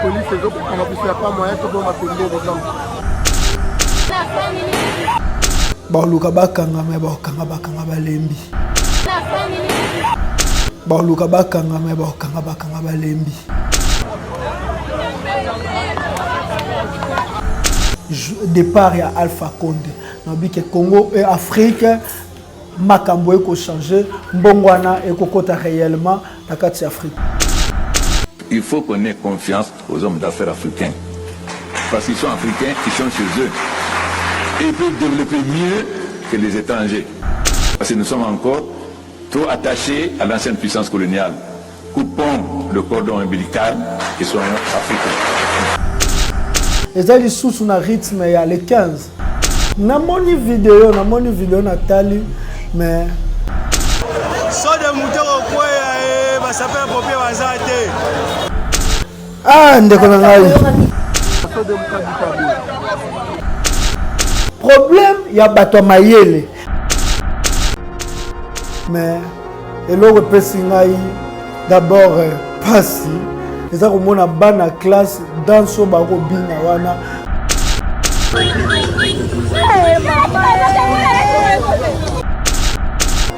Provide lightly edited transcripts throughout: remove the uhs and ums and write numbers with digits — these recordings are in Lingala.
police ezokokanga biso ya pa moyen toboma pende exemple baluka bakanga me bakanga balembi baluka bakanga me bakanga balembi départ ya Alpha Condé nabi ke Congo et Afrique makambo eko changer mbongwana ekokota réellement na kati Afrique. Il faut qu'on ait confiance aux hommes d'affaires africains parce qu'ils sont africains, ils sont chez eux et ils peuvent développer mieux que les étrangers parce que nous sommes encore trop attachés à l'ancienne puissance coloniale. Coupons le cordon ombilical et soyons africains. Ezali sous na rythme ya les 15. Namoni vidéo natali mais so de mutoko kwa ya basape popie bazate. Ah ndeko na ngai. Problème ya bato mayele. Mais eloko pesi ngai d'abord pasi eza komona bana classe dans so bako bina wana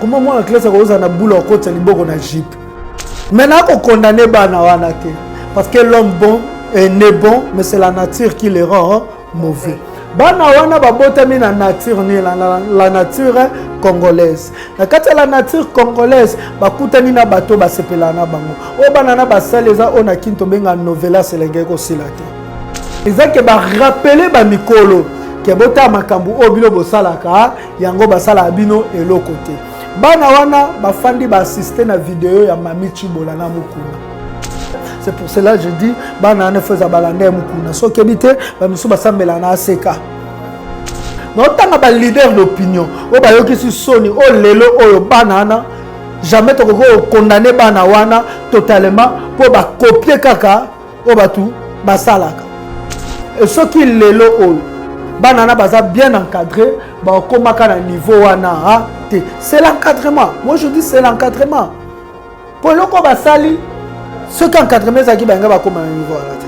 comment moi la classe akoza na boule okota liboko na jeep maintenant ko condamner bana wana te parce que l'homme bon est né bon mais c'est la nature qui le rend mauvais. Bana wana babotami na nature ni la nature congolaise. Na kati la nature congolaise bakutani na bato basepela na bango. O bana na basale eza ona kinto benga novela selenge ko silate. Ezake ba rappeler ba mikolo ke bota makambu o bilo bosalaka yango basala bino eloko te. Bana wana bafandi ba assister na vidéo ya Mami Chibola na Mukuna. C'est pour cela que je dis bana ne faisait balander Mukuna. So kebite ba misu basambela na aseka. Notanga ba leader d'opinion. O ba yoki si soni o lelo oyo banana jamais to ko condamner bana wana totalement pour ba copier kaka o batu basalaka. Et ce qui lelo oyo banana baza bien encadré ba komaka na niveau wana te. C'est l'encadrement. Moi je dis c'est l'encadrement. Pour loko basali ce qu'encadrement ça qui banga ba koma na niveau wana te.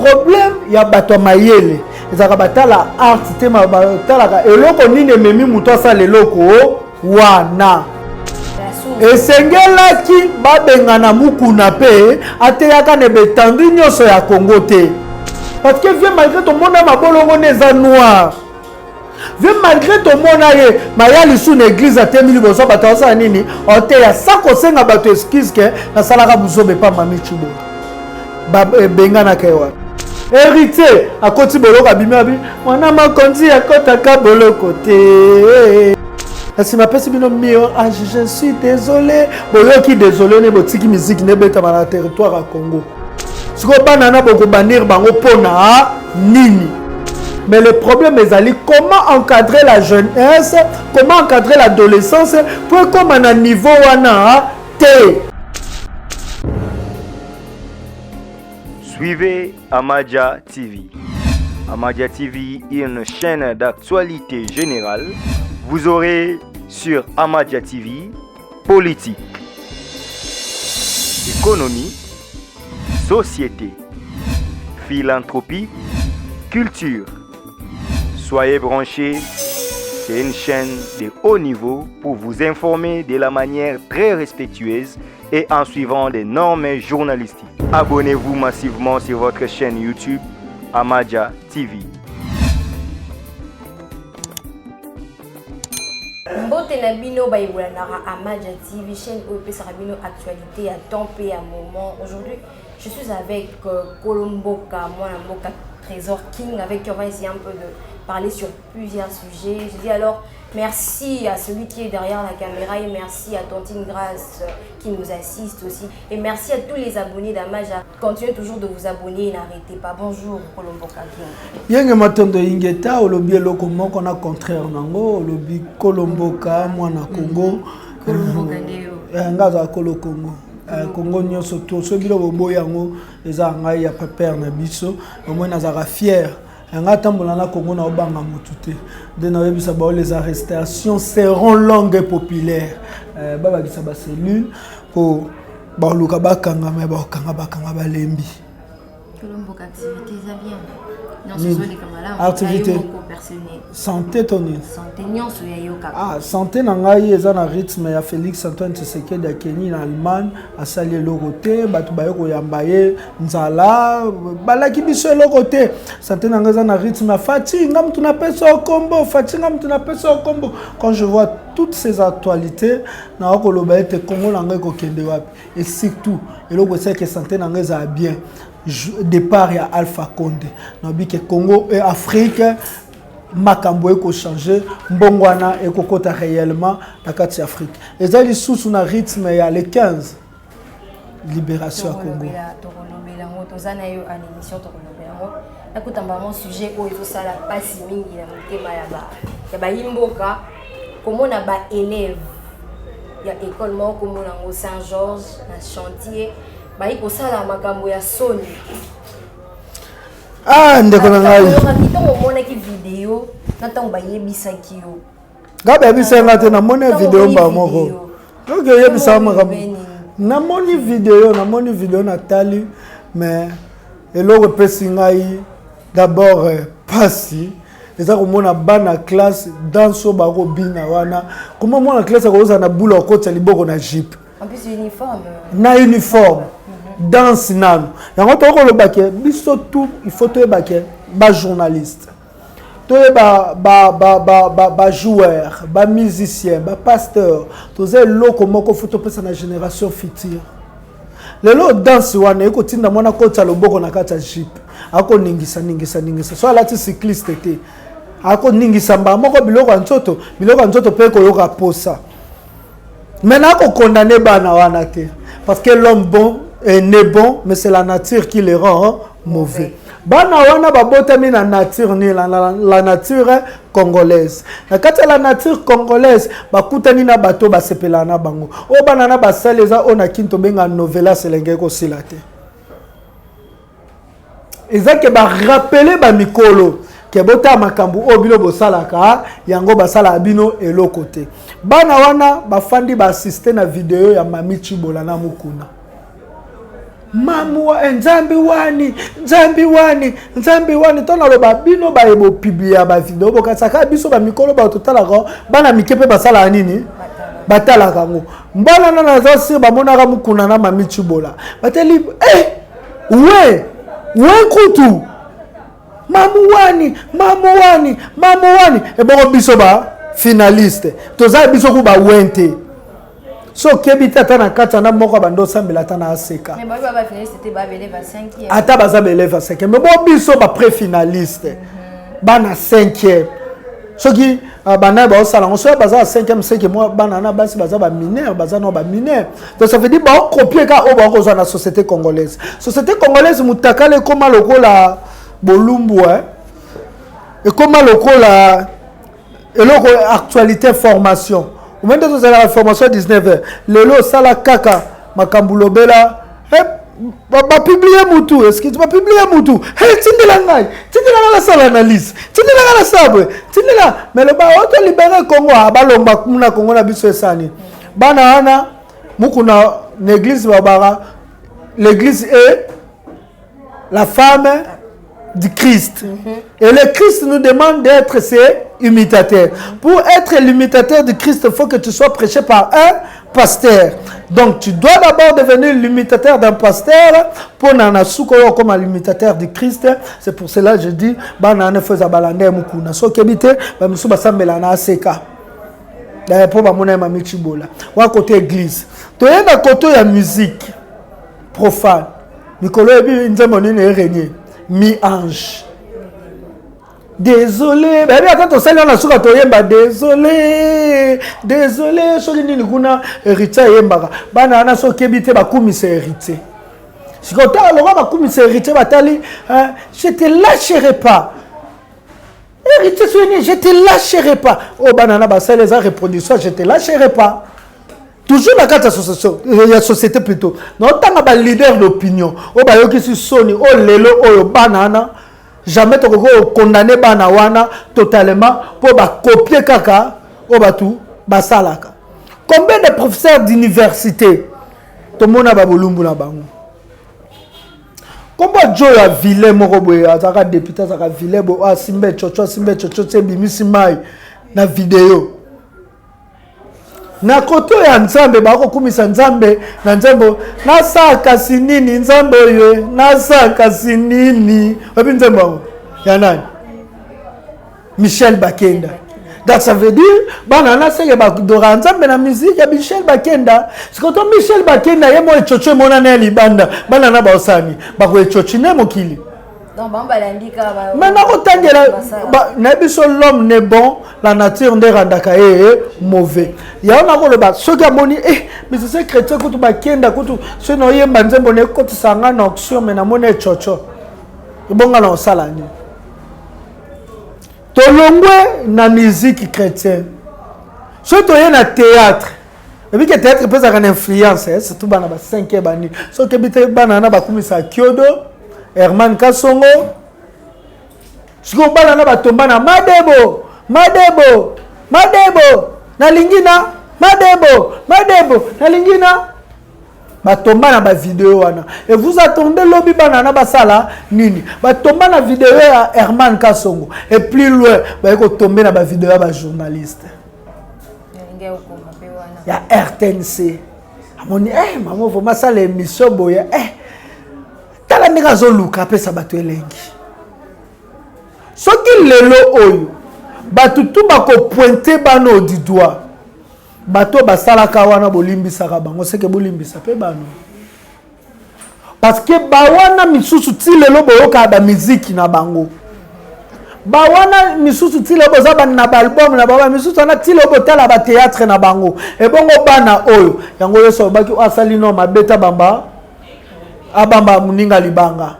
Problème ya bato mayele. Ezaka batala art te ma batala eloko nini memi muto asala eloko wana. Esengelaki babengana Mukuna pe ateyaka ne betandu nyonso ya Congo te. Parce que vieux malgré ton monde mabolongo neza noir. Vieux malgré ton monde ye mayali sous l'église atemili boso batasa nini oteya sako senga bato excuse ke na salaka buzobe pa Mami Chibola. Ba bengana kewa. Héritier à côté boloko abimiabi mwana makonzi akotaka boloko te. Si ma pesi bino mio je suis désolé boyoki désolé ne botiki musique ne beta na territoire à Congo. Siko banana boko banir bango pona nini. Mais le problème est ali comment encadrer la jeunesse, comment encadrer l'adolescence pour comme à niveau wana te. Suivez Amadia TV. Amadia TV est une chaîne d'actualité générale. Vous aurez sur Amadia TV politique, économie, société, philanthropie, culture. Soyez branchés, c'est une chaîne de haut niveau pour vous informer de la manière très respectueuse et en suivant des normes journalistiques. Abonnez-vous massivement sur votre chaîne YouTube Amadia TV. Mbote na bino baïbolanara Amadia TV, chaîne où peut rabino actualité à temps et à moment. Aujourd'hui, je suis avec Kolomboka, moi Mboka Trésor King, avec qui on va essayer un peu de parler sur plusieurs sujets. Je dis alors merci à celui qui est derrière la caméra et merci à Tantine Grâce qui nous assiste aussi. Et merci à tous les abonnés d'Amadia. Continuez toujours de vous abonner et n'arrêtez pas. Bonjour Kolomboka King. Yenge matondo ingeta olobi eloko moko na contraire nango olobi Kolomboka mwana Congo. Kolomboka ndeyo. Ngaza kolo Congo. Congo nyonso to so biloko boyango eza ngai ya papa na biso au nazaka fier. Ngatambola na Congo na obanga motute. De na yebisa ba les arrestations seront longues et populaires. Baba kisa ba cellule pour ba luka bakanga me bakanga balembi. Colomboka activité ça bien. Non, ce sont les camarades. Activité. Santé Tony. Santé nyonso ya yoka. Ah, santé nangai eza na rythme ya Félix Antoine Tshisekedi ya Kenya na Allemagne asali eloko te batu baye koyamba ye nzala balaki biso eloko te. Santé nangai eza na rythme ya Fati ngam tunapesa okombo Fati ngam tunapesa okombo. Quand je vois toutes ces actualités na okoloba ete Congo nangai kokende wapi et surtout eloko c'est que santé nangai za bien départ ya Alpha Condé na bi que Congo et Afrique makambo eko changer mbongwana eko kota réellement na kati Afrique ezali sous na rythme ya le 15 libération à Congo tokolobela ngo tozana yo à l'émission tokolobela ngo nakutamba mon sujet o ezo sala pasi mingi na motema ya ba yimboka komona ba élève ya école moko komona ngo Saint-Georges na chantier ba iko sala makambo ya soni. Ah, ndeko na ngai. Ntango mona ki video, ntango ba yebisaki yo. Gabe yebisanga te na mona video ba moko. Donc yebisa makambo. Na moni video na tali mais eloko pesi ngai d'abord pasi eza komona bana classe dans so ba ko bina wana. Comment mona classe ko za na boule okota liboko na jeep. En plus uniforme. Na uniforme. Danse nano yango toko le baké biso tout il faut te baké ba journaliste to ba joueur ba musicien ba pasteur to ze loko moko photo pesa na génération future lelo danse wana eko tinda mona kota loboko na kata jeep ako ningisa so alati cycliste te ako ningisa mba moko biloko nzoto pe ko yoka posa maintenant ako condamner bana wana te parce que l'homme bon est né bon, mais c'est la nature qui les rend mauvais. Bana wana babotami na nature ni la nature congolaise. Na kati la nature congolaise bakutani na bato basepela na bango. O bana na basaleza ona kinto benga novela selenge ko silate. Ezake ba rappeler ba mikolo ke bota makambu obilo bosalaka yango basala abino eloko te. Bana wana bafandi ba assister na video ya Mami Chibola na Mukuna. Mamu nzambi wani tona loba bino ba ebo publier ba video bokasaka biso ba mikolo ba totala ko bana mikepe basala nini batala kango mbana na nazo si ba monaka Mukuna na Mami Chibola bateli we kutu mamu wani e boko biso ba finaliste toza biso ku ba wente so kebita tana kata na moko bando sambela tana aseka mais ba finaliste c'était ba beleva 5e ata baza beleva 5e mais bo biso ba pré-finaliste bana 5e soki bana ba osala so baza 5e 5e moi bana na basi baza ba mineur baza no ba mineur donc ça veut dire ba copier ka o ba ko na société congolaise mutakale koma lokola bolumbu et koma lokola eloko actualité formation ou même dans la formation 19h lelo sala kaka makambulo bela ba publier mutu est-ce que tu vas publier mutu tindela la sala analyse tindela la sabre tindela mais le ba auto libérer Congo abalomba kuna Congo na biso esani bana ana mukuna l'église babara l'église est la femme du Christ. Et le Christ nous demande d'être ses imitateurs. Pour être l'imitateur du Christ, il faut que tu sois prêché par un pasteur. Donc tu dois d'abord devenir l'imitateur d'un pasteur pour nana soukoyo comme l'imitateur du Christ. C'est pour cela que je dis banana feza balande mukuna so kebite ba musuba sambela na aseka. D'ailleurs pour ba mona Mami Chibola. Wa côté église. To yenda côté ya musique profane. Mikolo ebi nzembo nini régner. Mi-ange. Désolé. Ben attends, to sala na suka to yemba désolé. Soki nini kuna héritier yemba. Bana na so kebite ba kumisa héritier. Sikota lo ba kumisa héritier batali, je te lâcherai pas. Héritier soigné, je te lâcherai pas. Oh bana na ba sala les reproduction, je te lâcherai pas. Toujours la carte association, la société plutôt. Non, tant que leader d'opinion, au bayo qui soni, au lelo, au banana, jamais tu condamner banawana totalement pour copier kaka, au batou, basalaka. Combien de professeurs d'université, tout le monde a babolumbu na bango. Comment Joe a vilé moroboye azaka député azaka vilé bo simbe chocho c'est bimisi mai na vidéo. Na koto ya nzambe bako kumisa nzambe na nzambe na saka sinini nzambe yo na saka sinini obi nzambe ya nani Michel Bakenda. Donc ça veut dire banana c'est ba dora nzambe na musique ya Michel Bakenda. C'est quand Michel Bakenda yemo chocho mona na libanda banana ba osani ba ko chocho ne mokili. Donc bamba landika ba. Maintenant otangela na biso l'homme n'est bon, la nature ne randaka mauvais. Ya ona ko le ba soki moni mais c'est chrétien ko to Bakenda ko to so no yemba nzambe ne ko to sanga na option mais na mona chocho. Ibonga na osalani. Tolongwe na musique chrétienne. Surtout il y a théâtre. Et puis que théâtre peut avoir une influence, surtout dans la 5e année. So que bité banana ba kumisa Kyodo, Herman Kasongo. Siko banana ba tomba na Madebo, na lingina, Madebo, na lingina. Batomba na ba vidéo wana. Et vous attendez lobby banana basala nini. Batomba na vidéo ya Herman Kasongo. Et plus loin, ba ko tomber na ba vidéo ya ba journaliste. Ya RTNC. Amoni maman vraiment ça l'émission boya. Tala ndika zo luka pesa bato elengi. Soki lelo oyo batu tu ba ko pointer bano du doigt. Bato basalaka wana bolimbisaka bango seke bolimbisa pe bano parce que bawana misusu ti lelo boyoka ba musique na bango bawana misusu ti lelo boza na ba album na baba misusu na ti lelo botala ba théâtre na bango e bongo bana oyo yango yeso baki asali no mabeta bamba abamba muninga libanga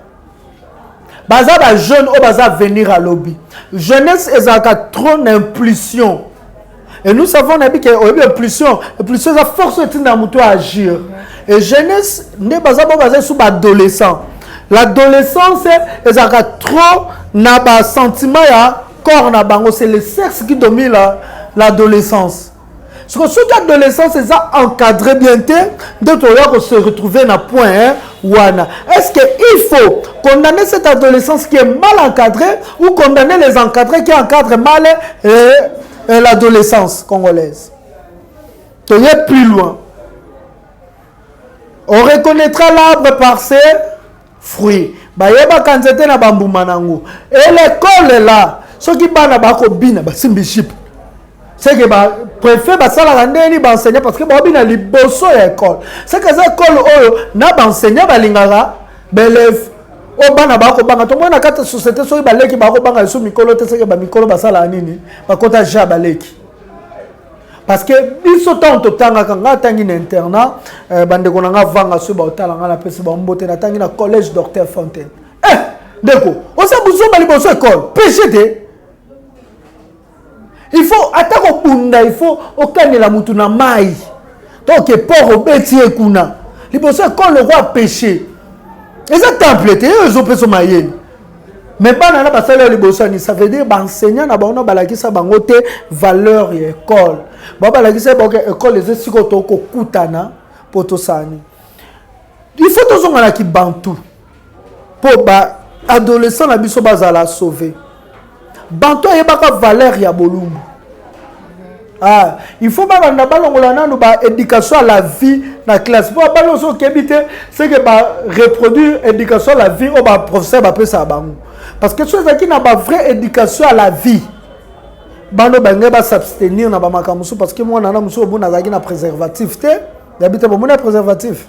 baza ba jeune o baza venir à lobby jeunesse ezaka trop d'impulsion. Et nous savons que l'impulsion la force est dans à agir. Et jeunesse n'est pas basée sur l'adolescent. L'adolescence est trop na ba sentiment ya corps na bango, c'est le sexe qui domine l'adolescence. Parce que l'adolescence est encadré bien d'autres se retrouver dans point wana. Est-ce qu'il faut condamner cette adolescence qui est mal encadrée ou condamner les encadrés qui encadrent mal l'adolescence congolaise? Tu es plus loin. On reconnaîtra l'arbre par ses fruits. Bayeba kanzete na bambuma nango. Et l'école est là. Ce qui bana bako bina ba simbiship. C'est que ba préfet ba sala ndeni ba enseigner parce que ba bina liboso ya école. C'est que ça école oyo na ba enseigner ba lingara belève o bana bako banga to mona kata société so ba leki bako banga so mikolo te c'est que ba mikolo ba sala nini ba kota ja ba leki. Parce que biso tanto tanga kanga tangi na internat bande ko nga vanga so ba otala nga la pesi ba mbote na tangi na collège Docteur Fontaine. Deko o sa buzo ba liboso école péché. Il faut attaquer au bunda, il faut aucun la mutu na mai. Donc port au beti ekuna. Liboso école le roi péché. Et ça temple te ils ont pèse mayen. Mais bana na basala liboso ni ça veut dire ba enseignant na ba ona balakisa bango te valeur et école. Ba balakisa ba école les siko to ko kutana poto sani. Il faut tous on ki bantu. Pour ba adolescent na biso bazala sauver. Bantu yebaka valeur ya bolumbu. Il faut pas ba éducation à la vie na classe. Pour pas l'oso kebite c'est que ba reproduire éducation à la vie au ba professeur ba pesa bango. Parce que ceux qui n'a pas vraie éducation à la vie. Bano bangé ba s'abstenir na ba makamusu parce que moi nana musu obu na zaki na préservatif te. D'habitude bon na préservatif.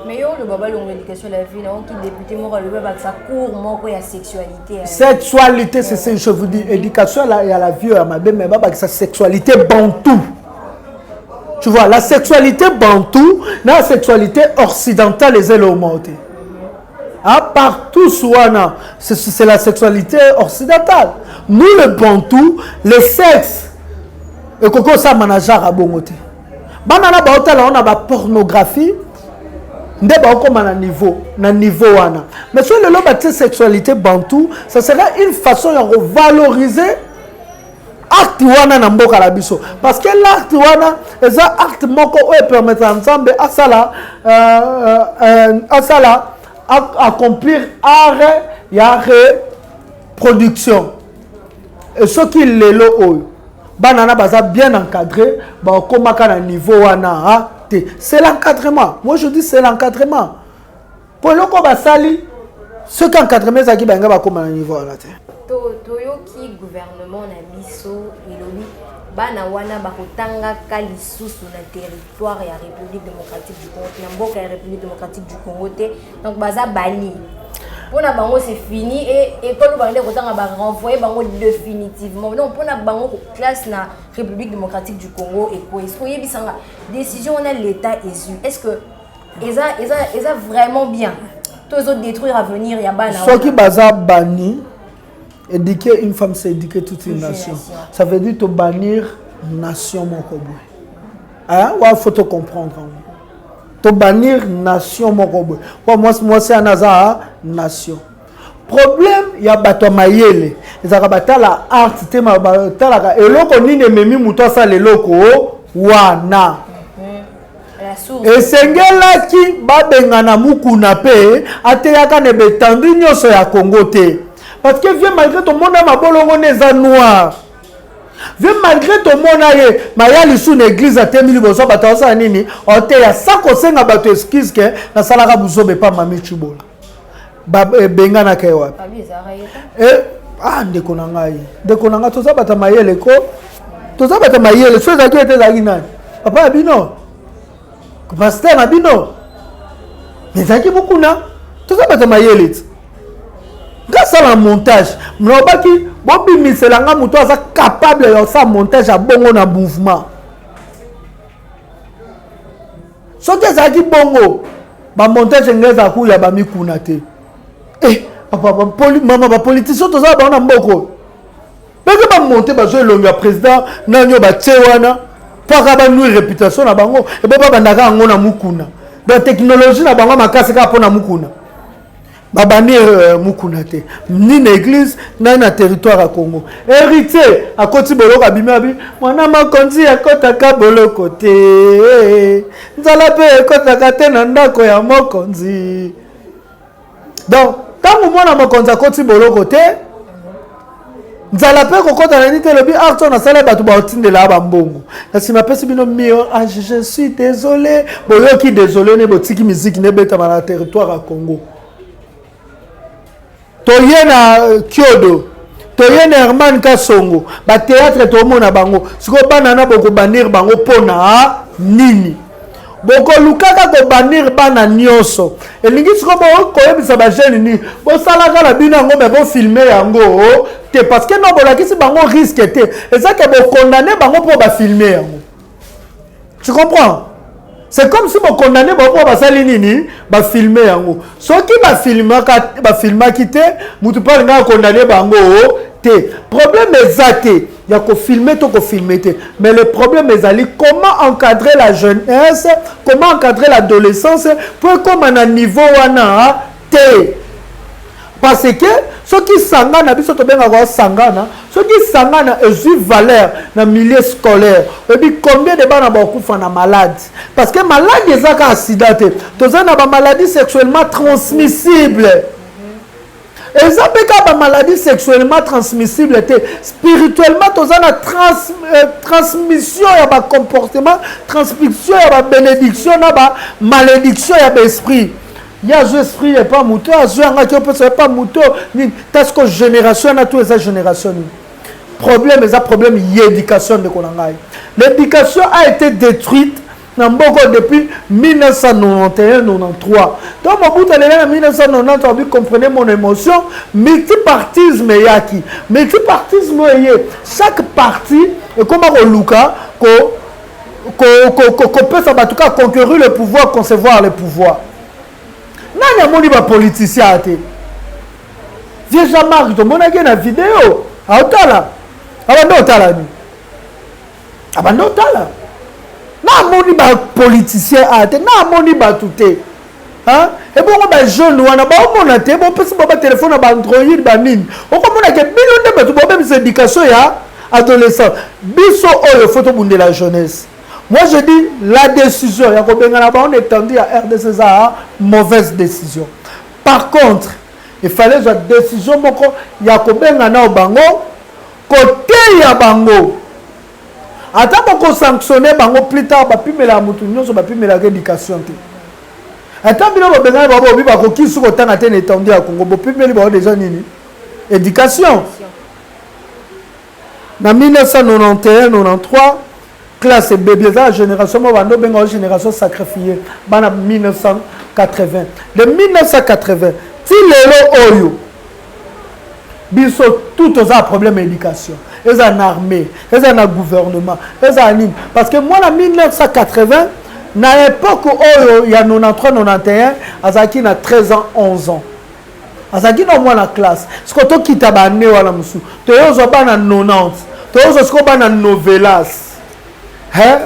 Mais yo le baba l'éducation à la vie non qui député moi le baba ça court moi quoi la sexualité. Sexualité c'est ça je vous dis éducation à la vie à ma belle mais baba sa sexualité bantou. Tu vois la sexualité bantou, la sexualité occidentale les éléments. Partout souana c'est la sexualité occidentale. Nous le bantou, le sexe et koko ça manager à bongoté. Banana ba hôtel on a ba pornographie. Ndeba okoma na niveau wana. Mais sur le loba de sexualité bantou, ça sera une façon de revaloriser acte wana na mboka la biso parce que l'acte wana est acte moko o permettre ensemble asala accomplir art ya reproduction. Et ce qui est là, banana baza bien encadré, ba koma kana niveau wana c'est l'encadrement. Moi je dis c'est l'encadrement. Pour le ko basali ce qu'encadrement ça qui banga ba koma na niveau wana te. Toyoki gouvernement na biso ilobi bana wana bakotanga ka lisusu na territoire ya République démocratique du Congo, na mboka ya République démocratique du Congo te. Donc baza bani. Pona bango c'est fini et école bangé kotanga ba renvoyer bango définitivement. Donc pona bango classe na République démocratique du Congo et quoi est-ce qu'il y a bisanga décision on a l'état est-ce que eza vraiment bien tous les autres détruire à venir ya bana ceux qui baza bani éduquer une femme c'est éduquer toute une nation. Ça veut dire te bannir nation moko boy. Hein ou faut te comprendre. To bannir nation moko boy. Moi c'est un hasard nation. Problème ya bato mayele. Ezaka batala art te ma batala eloko nini memi muto sa leloko wana. Esengelaki babengana mukuna pe ateyaka ne betandu nyoso ya Congo te. Parce que viens malgré ton monde ma bolongo neza noir. Viens malgré ton monde aye mayali sous l'église à temili boso batasa nini ote ya sako senga bato excuse que na salaka buzobe pa mami chibola. Ba bengana ke wapi? Ndeko na ngai. Ndeko na ngai toza bata mayele ko. Toza bata mayele so za kiete za nani? Papa bino. Pasteur na bino. Mais ça qui beaucoup na. Toza bata mayele. Grâce à la montage, mnobaki bobi miselanga muto asa capable de faire montage à bongo na mouvement. So que ça qui bongo, ba montage ngeza ku ya ba mikuna te. Papa maman ba politicien to za ba na mboko. Beke ba monter ba zo longa président na nyo ba tsewana pour ka ba nuire réputation na bango e ba bandaka ngona mukuna. Ba technologie na bango makasi ka pona mukuna. Babanir mukunate ni na église na territoire à Congo héritier à côté boloko abimabi mwana makonzi ya kota ka boloko te nzala pe kota ka te na ndako ya mokonzi. Donc tango mwana makonzi à côté boloko te nzala pe ko kota na nite lobi arto na sala batu ba otindela ba mbongo na sima pesi bino mio je suis désolé boyoki désolé ne botiki musique ne beta na territoire à Congo. Toyena Kyodo, Toyena Herman Kasongo, ba théâtre to mona bango, siko banana boko banir bango pona nini. Boko lukaka ko banir bana nyoso. Elingi siko bo ko yebisa ba jeune ni, bo sala kala bina ngo me bo filmer yango, te parce que no bolaki si bango risque te. Eza ke bo condamner bango pour ba filmer yango. Tu comprends? C'est comme si vous condamnez pour basali nini ba filmer yango. Ce qui ba filmer quitté, mutu pas nga condamner bango te. Problème est il y a ko filmer to ko filmer te. Mais le problème est comment encadrer la jeunesse, comment encadrer l'adolescence pour comme à niveau wana te. Parce que ceux qui sangana biso to benga ko sangana, ceux qui sangana ezu valeur na milieu scolaire. Et puis combien de bana ba kufa na malade? Parce que malade ezaka accidenté. Toza na ba maladie sexuellement transmissible. Et ça peut être ba maladie sexuellement transmissible te. Spirituellement toza na transmission ya ba comportement, transmission ya ba bénédiction na ba malédiction ya ba esprit. Il y a un esprit et pas mouton, il y a un pas mouton, parce que génération a toutes ces générations. Problème, c'est un problème d'éducation de Konangai. L'éducation a été détruite depuis 1991-93. Donc, en 1990, vous comprenez mon émotion. Multipartisme yaki. Multipartisme chaque parti, comme Luka, qu'on peut conquérir le pouvoir, concevoir le pouvoir. Nani amoni ba politicien ate. Vieux Jean-Marc, to mona na vidéo. Aotala. Abando otala ni. Abando otala. Na amoni ba politicien ate, na amoni ba touté. Hein? Et bon ba jeune wana ba mona te, bon pesi ba téléphone ba Android ba nini. O ko mona ke bilonde ba to ba même éducation ya adolescent. Biso oyo photo bunde la jeunesse. Moi je dis la décision, on est tendu à RDC, mauvaise décision. Par contre, il fallait une décision il y a combien de bango côté ya bango. Attends qu'on sanctionne bango plus tard ba pimela mutu nyonso ba pimela éducation te. Attends bino ba benga ba obi ba ko kisu ko tanga te étendu ya Congo bo pimeli ba déjà nini éducation. En 1991-93 classe bébé la génération bando benga génération sacrifiée bana 1980 de 1980 ti lelo oyo biso tout aux problème d'éducation ils ont armée ils ont gouvernement ils ont nini parce que moi en 1980 na l'époque oyo il y a 93 91 azaki na 13 ans 11 ans azaki na moi la classe ce que to kita ba né wala musu to yozo bana 90 to yozo sko bana novelas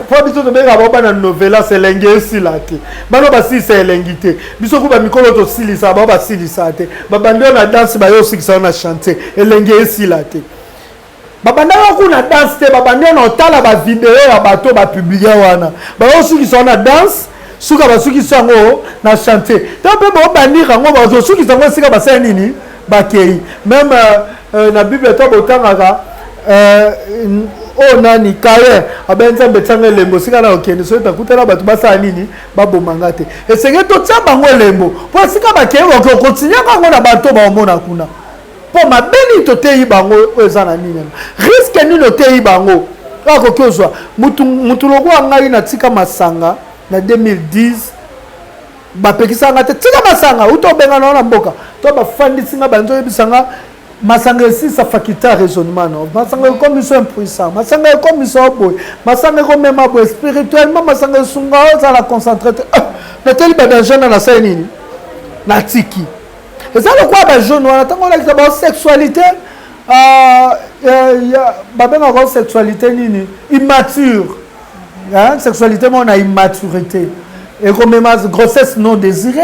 pour biso to benga bana novelas elenge silate bano basi c'est elengité biso ko ba mikolo to silisa ba silisa te ba bando na danse ba yo sikisa na chanter elenge silate ba bando ko na danse te ba bando na tala ba vidéo ya bato ba publier wana ba yo sikisa na danse suka ba sikisa ngo na chanter to pe ba bandira ngo ba zo sikisa ngo sika ba sa nini ba kei même na bible to botanga oh nani kaye abenza betanga lembo sika na okende so takutela batu basa nini babomanga te esenge to tia bango lembo po sika bakeye ko continuer kango na bato ba omona kuna po mabeni to teyi bango eza na nini risque ni no teyi bango ako kozwa mutu lokwa ngai na tika masanga na 2010 bapekisa ngate tika masanga uto benga na mboka to bafandisi nga banzo yebisanga masanga aussi sa faculté raisonnement non masanga comme ils sont impuissants masanga comme ils sont boy masanga comme même boy spirituellement masanga sunga za la concentrer na teli ba danger na sa nini na tiki et ça le quoi ba jeune wana tango la ba sexualité ba benga ko sexualité nini immature hein sexualité mon a immaturité et comme même grossesse non désirée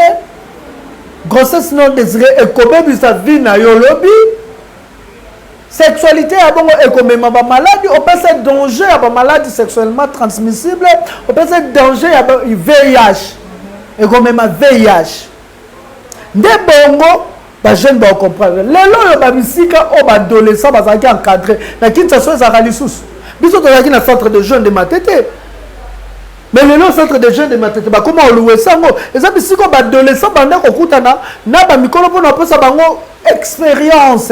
et comme sa vie na yo lobby sexualité a bon et comme même ba maladie on peut être danger à ba maladie sexuellement transmissible on peut être danger à VIH et comme même VIH de bongo ba jeune ba comprendre lelo ba misika o ba adolescent ba zaki encadré na kinsa so za kalisous biso to zaki na centre de jeunes de Matete. Mais le centre de jeunes de Matete, comment on loue ça? Et ça, c'est comme adolescent, na ba mikolo pour nous ça bango expérience,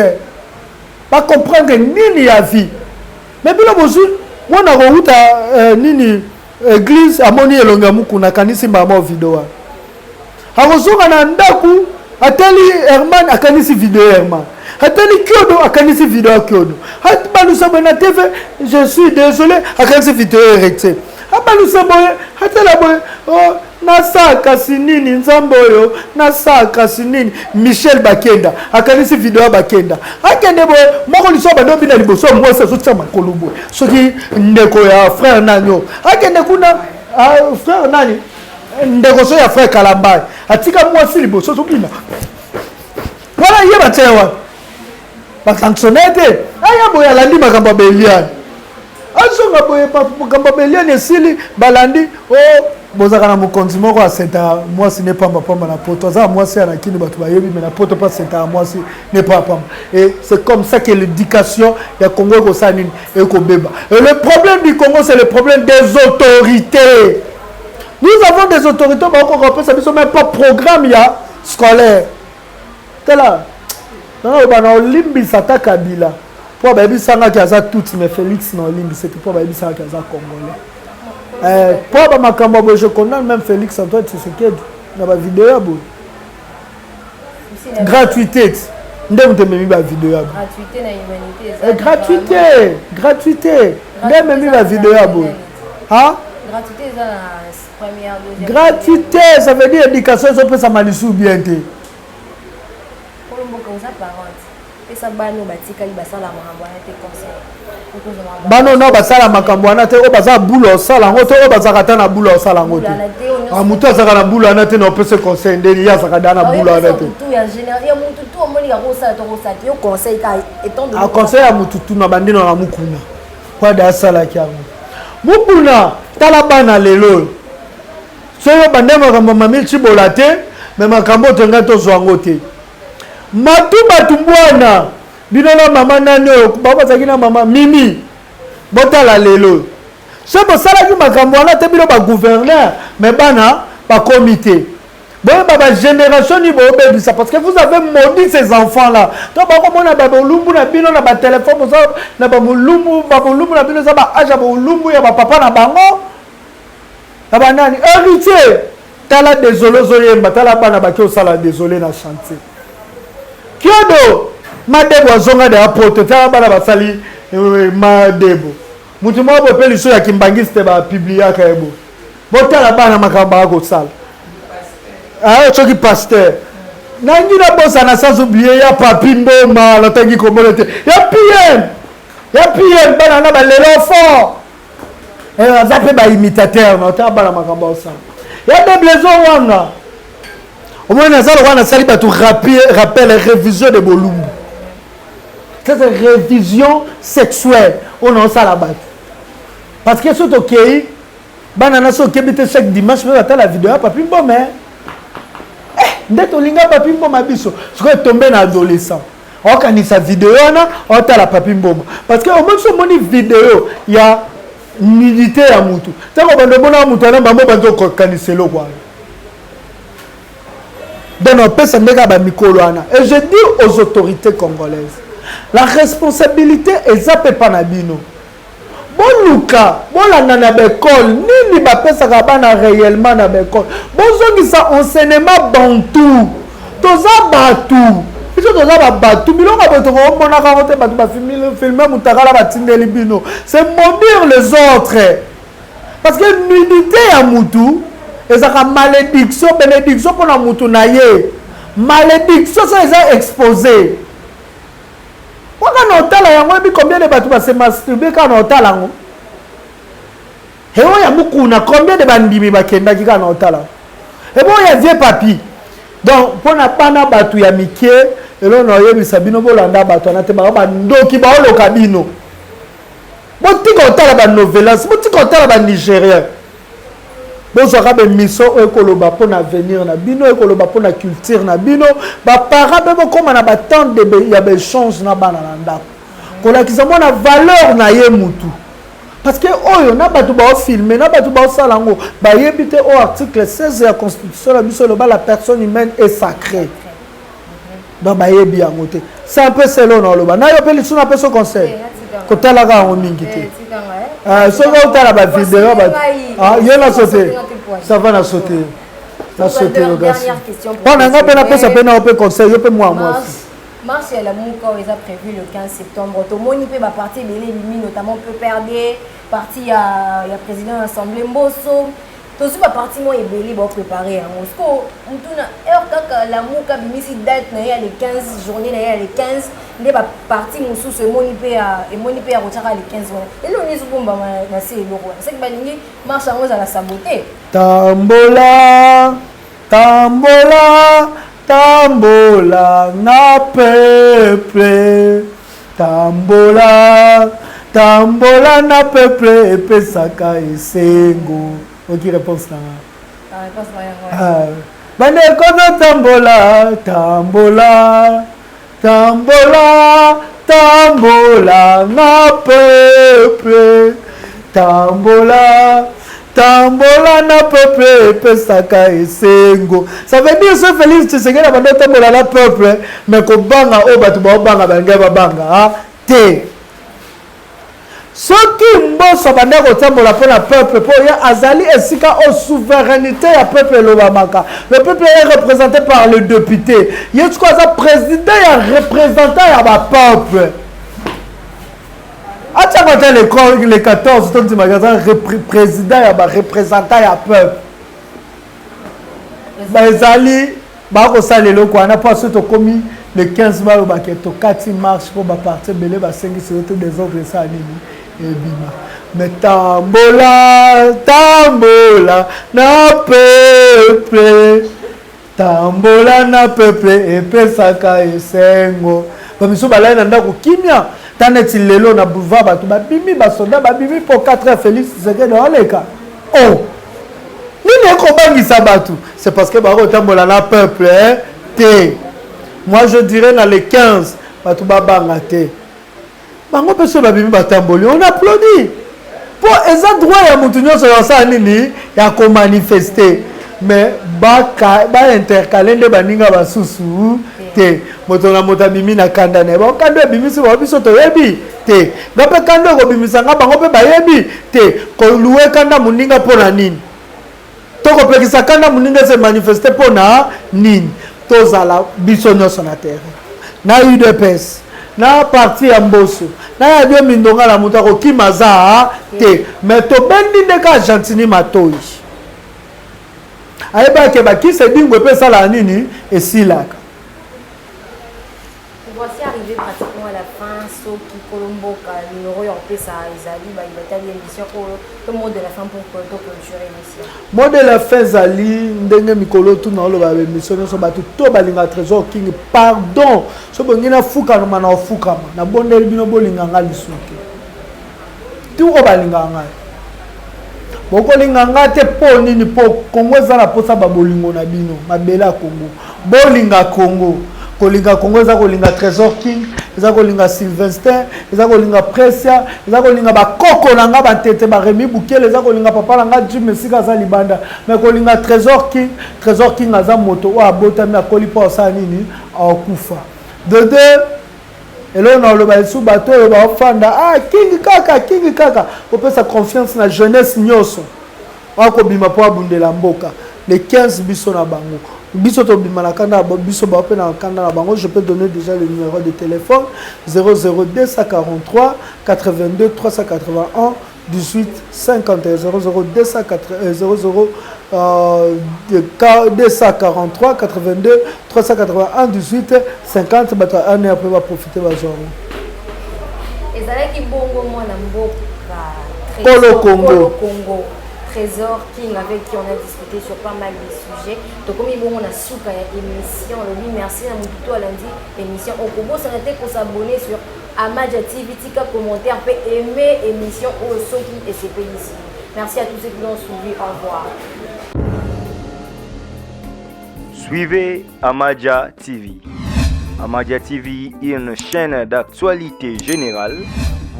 pas comprendre ni la vie. Mais bien bonjour, moi na route nini église amoni elonga muku na kanisi mbama vidéo. Hakozonga na ndaku ateli Herman akanisi vidéo Herman. Ateli Kyodo akanisi vidéo Kyodo. Hatbalu sabana TV, je suis désolé akanisi vidéo erecte. Abalusa boye hatela boye oh nasaka sinini nzamboyo nasaka sinini Michel Bakenda akanisi video Bakenda akende boye moko liso bando bina liboso moi ça sotia makolo boye soki ndeko ya frère nanyo akende kuna frère nani ndeko so ya frère Kalambai atika moi si liboso sokina wala yeba tewa basanctionete aya boye alandi makambo belian azonga boye makambo belian esili balandi oh bozaka na mokonzi moko asenta mwasi ne pamba pamba na poto aza mwasi ya nakini bato bayebi mais na poto pas senta mwasi ne pas pamba et c'est comme ça que l'éducation ya Congo ko sanini et ko beba et le problème du Congo c'est le problème des autorités. Nous avons des autorités ba ko repère ça biso même pas programme ya scolaire tela non ba na olimbi sata Kabila pour baby sanga ki aza tout mais Félix na olimbi c'est pour baby sanga ki aza congolais. Pour makambo je condamne même Félix Antoine Tshisekedi na ba vidéo ya bo gratuité ndem te memi ba vidéo ya bo gratuité na humanité gratuité ndem memi ba vidéo ya bo hein gratuité za première deuxième gratuité ça veut dire éducation ça peut ça malisu bien te pour le mot comme ça parente et ça bano batika li basala makambo ya te conseil bano no basala makambo wana te o baza bulo sala ngoto o baza kata na bulo sala ngoto amuto azaka na bulo wana te no pese conseil ndeni ya saka dana bulo wana te tout ya général ya mutu tout omoni ya rosa to rosa yo conseil ka étant de conseil ya mutu tout na bandino na mukuna kwa da sala kyango mukuna tala bana lelo so yo bandema kamba mamil chibola te mais makambo tonga tozwa ngo te matumba tumbwana bino na mama nani baba zakina mama mimi botala lelo c'est pour ça que makambo wana te bino ba gouverneur mais bana ba comité bon baba génération ni bo bebisa parce que vous avez maudit ces enfants là donc ba ko mona ba bolumbu na bino na ba téléphone na ba bolumbu na bino za ba aja bolumbu ya ba papa na bango aba nani héritier tala désolé zoyemba tala bana ba ki osala désolé na chantier kiodo madebo azonga de apote tala bana basali madebo mutu mo bo peli so ya kimbangiste ba publier ka ebo botala bana makamba ko sala ah choki pasteur nangi na bossa na sans oublier ya papi mboma la tangi komolete ya pien bana na ba lelo fort azape ba imitateur na ta bana makamba osala ya deblezo wanga au moins na zalo wana sali ba tu rappel révision de bolumbu c'est une révision sexuelle on en sala ba parce que surtout OK bana na so kebite chaque dimanche mais ata la vidéo papi mboma ndeto linga papi mboma biso siko tomber na adolescent okanisa vidéo wana otala papi mboma parce que au moins so moni vidéo ya nudité ya mutu tango bando bona mutu na bambo banzo kaniselo kwa donc on peut s'endeka ba mikolo wana et je dis aux autorités congolaises la responsabilité est pas na bino boluka bolanda na bekole nini bapesaka bana réellement na bekole bozongisa enseignement bantu toza batu biso toza batu biloko bato komonaka ngo te bato bafilme mutakala batindeli bino c'est maudire les autres parce que nudité ya mutu ezaka malédiction bénédiction mpona mutu na ye malédiction so eza exposé waka na otala yango ebi combien de bato base masturbe kaka na otala yango eyo ya mukuna combien de bandimi bakendaki kaka na otala ebo ya vie papi donc mpona bana bato ya mike elo na oyebisa bino bolanda bato wana te baka bandoki baoloka bino botika otala banovelas botika otala banigérien bozwaka bemiso oyo ekoloba mpona avenir na bino ekoloba mpona culture na bino baparent mpe bokóma na batente ya baéchange na bana na ndako kolakisa mwana valeur na ye mutu parce que oyo na bato baofilme na bato baosala yango bayebi te oyo article 16 ya constitution na biso eloba la personne humaine est sacrée donc bayebi yango te c'est un peu selo na oloba na yo mpe lisu na peso conseil kotalaka yango mingi te soki otala bavideo yo na sauté ça va na sauté na sauté mpona nga mpe napesa mpe na yo mpe conseil yo mpe mwa mwasi marche ya lamuka oyo eza prévu le 15 septembre tomoni mpe baparti ebele ebimi notamment PPRD parti ya président de l'Assemblée Mbosso tozi baparti mo ebele baoprépare yango siko mutuna heure kaka lamuka bimisi date na ye ya le 15 journée na ye ya le 15 nde baparti mosusu emoni mpe ya kotiaka le 15 wana eloko nini ezobombama na se eloko wana seki balingi marche yango ezala sabote tambola tambola tambola na peuple tambola tambola na peuple epesaka esengo oki réponse na bandeko tambola tambola tambola tambola na peuple tambola tambola na peuple epesaka esengo ça veut dire ce Félix Tshisekedi na bando tambola na peuple mais kobanga oyo bato baobanga balingai babanga te soki mboso banda kotambola mpona peuple mpo ye azali esika o souveraineté ya peuple elobamaka le peuple est représenté par le député ye tiko aza président ya représentant ya bapeuple atiaka ta le 14 tondimaka aza président ya bareprésentant ya peuple ezali bakosala eloko wana mpo aso tokomi le 15 bayo bake tokati marche mpo baparti ebele basengisi yo te désordre esala nini ebima mais tambola tambola na peuple tambola na peuple epesaka esengo bamiso balai na ndako kimia ta neti lelo na boulevard bato babimi basoda babimi mpo 4 Félix Tshisekedi oleka oh nini Nini ekobangisa bato? C'est parce que bakotambola na peuple te. Moi je dirais dans les 15 bato babanga te. Bango peso babimi batamboli, on applaudit. Pour eza droit ya mutu nyonso yosala nini ya ko manifester. Mais ba intercaler nde baninga basusu te. Moto na moto bimi na kanda ne. Ba kanda bimisi ba biso to yebi te. Ngape kanda ko bimisa nga bango pe bayebi te. Ko luwe kanda muninga pona nini? Toko pekisa kanda muninga se manifester pona nini? Tozala biso nyonso na terre. Na UDPS. Na parti ya Mboso na ya dio mindonga la muta ko kimaza te mais to bendi de ka Gentini Matoi ayeba ke ba ki se dingwe pe sala nini esilaka. Voici arrivé pratiquement à la fin soki Kolomboka numéro ya pesa ezali ba ibatali émission ko le mot de la fin pour clôturer l'émission. Mot de la fin zali ndenge mikolo tu na loba émission so batu to balinga trésor king pardon so bongina fuka no mana ofuka na bondeli bino bolinga nga lisuki tu o balinga nga boko linga nga te po nini po Kongo za na posa ba bolingo na bino mabela Kongo bolinga Kongo kolinga Kongo eza kolinga Trésor King, eza kolinga Sylvester, eza kolinga Precia, eza kolinga bakoko na nga batete ba Remi Bukele, eza kolinga papa na nga Jim Mesika za libanda, mais kolinga Trésor King aza moto wa abotami akoli pa osa nini akufa. De deux elo na loba esu bato yo ba ofanda King kaka opesa confiance na jeunesse nyoso akobima po abundela mboka les 15 biso na bango. Biso to bimana kanda biso ba pe na kanda na bango. Je peux donner déjà le numéro de téléphone 00243 82 381 18 51 243 82 381 18 50 bato année après va profiter ba genre. Ezalaki bongo mwana mboka Kolo Congo. Trésor King avec qui on a discuté sur pas mal de sujets. Donc comme il y a une souka émission, lui merci à Moutou à lundi émission. Au Congo, ça n'était pour s'abonner sur Amadja TV, tika commentaire, peut aimer émission au Soki et c'est ici. Merci à tous ceux qui l'ont suivi. Au revoir. Suivez Amadja TV. Amadja TV est une chaîne d'actualité générale.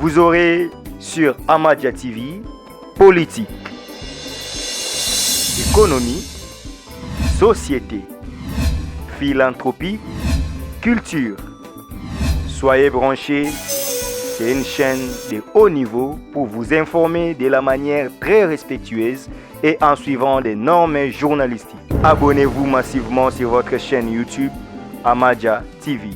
Vous aurez sur Amadja TV politique, économie, société, philanthropie, culture. Soyez branchés, c'est une chaîne de haut niveau pour vous informer de la manière très respectueuse et en suivant des normes journalistiques. Abonnez-vous massivement sur votre chaîne YouTube Amadja TV.